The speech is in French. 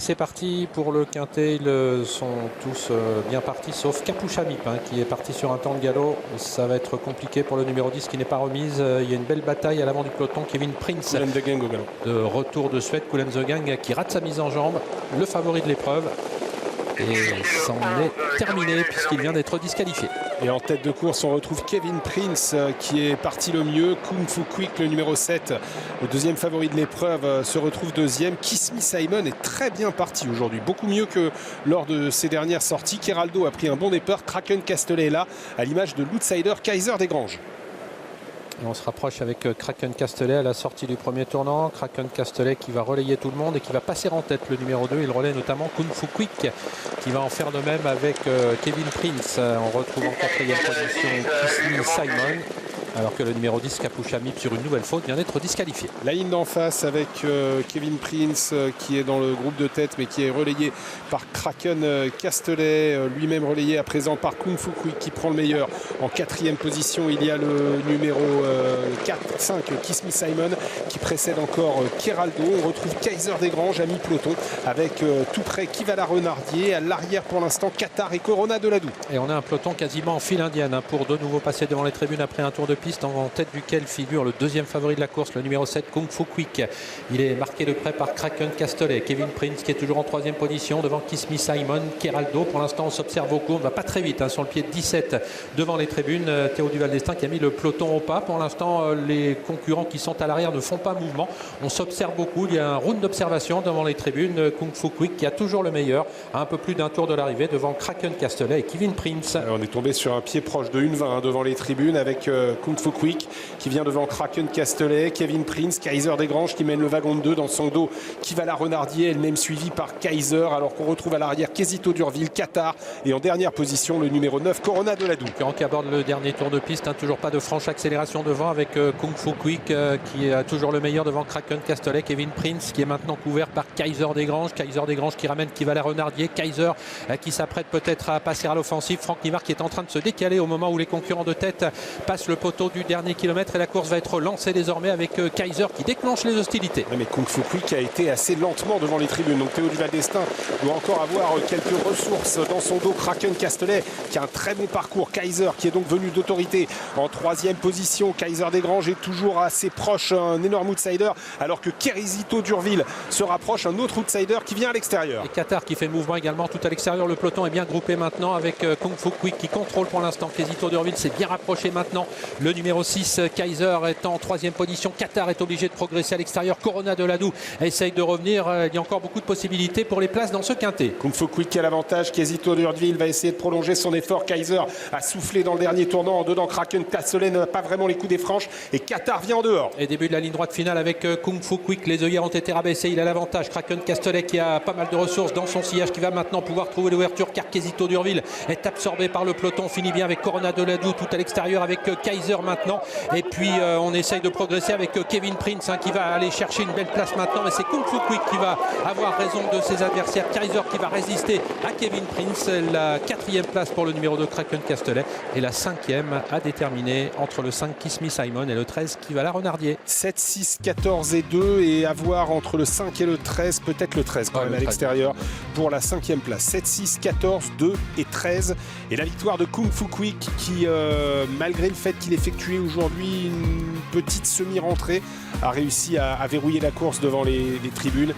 C'est parti pour le quintet, ils sont tous bien partis sauf Kapouchamip qui est parti sur un temps de galop. Ça va être compliqué pour le numéro 10 qui n'est pas remise. Il y a une belle bataille à l'avant du peloton. Kevin Prince Coulem de Gang au galop. De retour de Suède, Coulem the Gang qui rate sa mise en jambe, le favori de l'épreuve. Et c'en est terminé puisqu'il vient d'être disqualifié. Et en tête de course, on retrouve Kevin Prince qui est parti le mieux. Kung Fu Quick, le numéro 7, le deuxième favori de l'épreuve, se retrouve deuxième. Kiss Me Simon est très bien parti aujourd'hui, beaucoup mieux que lors de ses dernières sorties. Keraldo a pris un bon départ. Kraken Castellet est là, à l'image de l'outsider Kaiser Desgranges. Et on se rapproche avec Kraken Castellet à la sortie du premier tournant. Kraken Castellet qui va relayer tout le monde et qui va passer en tête le numéro 2. Il relaie notamment Kung Fu Quick qui va en faire de même avec Kevin Prince. On retrouve en quatrième position Kiss Me Simon. Alors que le numéro 10, Kapouchamip, sur une nouvelle faute, vient d'être disqualifié. La ligne d'en face avec Kevin Prince qui est dans le groupe de tête mais qui est relayé par Kraken Castellet, lui-même relayé à présent par Kung Fu Quick qui prend le meilleur. En quatrième position, il y a le numéro 5, Kiss Me Simon, qui précède encore Keraldo. On retrouve Kaiser Desgranges à mi-peloton avec tout près Kivala Renardier. À l'arrière pour l'instant, Qatar et Corona de Ladou. Et on a un peloton quasiment en file indienne pour de nouveau passer devant les tribunes après un tour de piste en tête duquel figure le deuxième favori de la course, le numéro 7, Kung Fu Quick. Il est marqué de près par Kraken Castellet. Kevin Prince qui est toujours en troisième position devant Kiss Me Simon, Keraldo. Pour l'instant, on s'observe au coup. On ne va pas très vite sur le pied de 17 devant les tribunes. Théo Duval d'Estaing qui a mis le peloton au pas. Pour l'instant, les concurrents qui sont à l'arrière ne font pas mouvement. On s'observe beaucoup. Il y a un round d'observation devant les tribunes. Kung Fu Quick qui a toujours le meilleur à un peu plus d'un tour de l'arrivée devant Kraken Castellet et Kevin Prince. Alors, on est tombé sur un pied proche de 1,20 devant les tribunes avec Kung Fu Quick qui vient devant Kraken Castellet, Kevin Prince, Kaiser Desgranges qui mène le wagon de 2 dans son dos, Kivala Renardier, elle-même suivie par Kaiser, alors qu'on retrouve à l'arrière Quesito Durville, Qatar et en dernière position le numéro 9, Corona de Ladou. Qui aborde le dernier tour de piste, toujours pas de franche accélération devant avec Kung Fu Quick qui est toujours le meilleur devant Kraken Castellet, Kevin Prince qui est maintenant couvert par Kaiser Desgranges qui ramène Kivala Renardier, Kaiser qui s'apprête peut-être à passer à l'offensive, Franck Nivard qui est en train de se décaler au moment où les concurrents de tête passent le poteau du dernier kilomètre et la course va être lancée désormais avec Kaiser qui déclenche les hostilités. Mais Kung Fu Quick a été assez lentement devant les tribunes, donc Théo Duval d'Estaing doit encore avoir quelques ressources dans son dos. Kraken Castellet qui a un très bon parcours, Kaiser qui est donc venu d'autorité en troisième position. Kaiser Desgranges est toujours assez proche, un énorme outsider, alors que Quesito Durville se rapproche, un autre outsider qui vient à l'extérieur. Et Qatar qui fait mouvement également tout à l'extérieur. Le peloton est bien groupé maintenant avec Kung Fu Quick qui contrôle pour l'instant. Quesito Durville s'est bien rapproché maintenant. Le numéro 6, Kaiser est en troisième position. Qatar est obligé de progresser à l'extérieur. Corona de Ladou essaye de revenir. Il y a encore beaucoup de possibilités pour les places dans ce quintet. Kung Fu Quick qui a l'avantage. Quesito Durville va essayer de prolonger son effort. Kaiser a soufflé dans le dernier tournant. En dedans, Kraken Castellet n'a pas vraiment les coups des franches. Et Qatar vient en dehors. Et début de la ligne droite finale avec Kung Fu Quick. Les œillères ont été rabaissées. Il a l'avantage. Kraken Castellet qui a pas mal de ressources dans son sillage, qui va maintenant pouvoir trouver l'ouverture car Quesito Durville est absorbé par le peloton. Finit bien avec Corona de Ladou tout à l'extérieur avec Kaiser maintenant. Et puis on essaye de progresser avec Kevin Prince qui va aller chercher une belle place maintenant. Mais c'est Kung Fu Quick qui va avoir raison de ses adversaires. Kaiser qui va résister à Kevin Prince. La quatrième place pour le numéro 2 Kraken Castellet. Et la cinquième à déterminer entre le 5 Kiss Me Simon et le 13 Kivala Renardier. 7, 6, 14 et 2 et à voir entre le 5 et le 13, peut-être le 13 quand même à l'extérieur pour la cinquième place. 7, 6, 14, 2 et 13. Et la victoire de Kung Fu Quick qui, malgré le fait qu'il effectuait aujourd'hui une petite semi-rentrée, a réussi à verrouiller la course devant les tribunes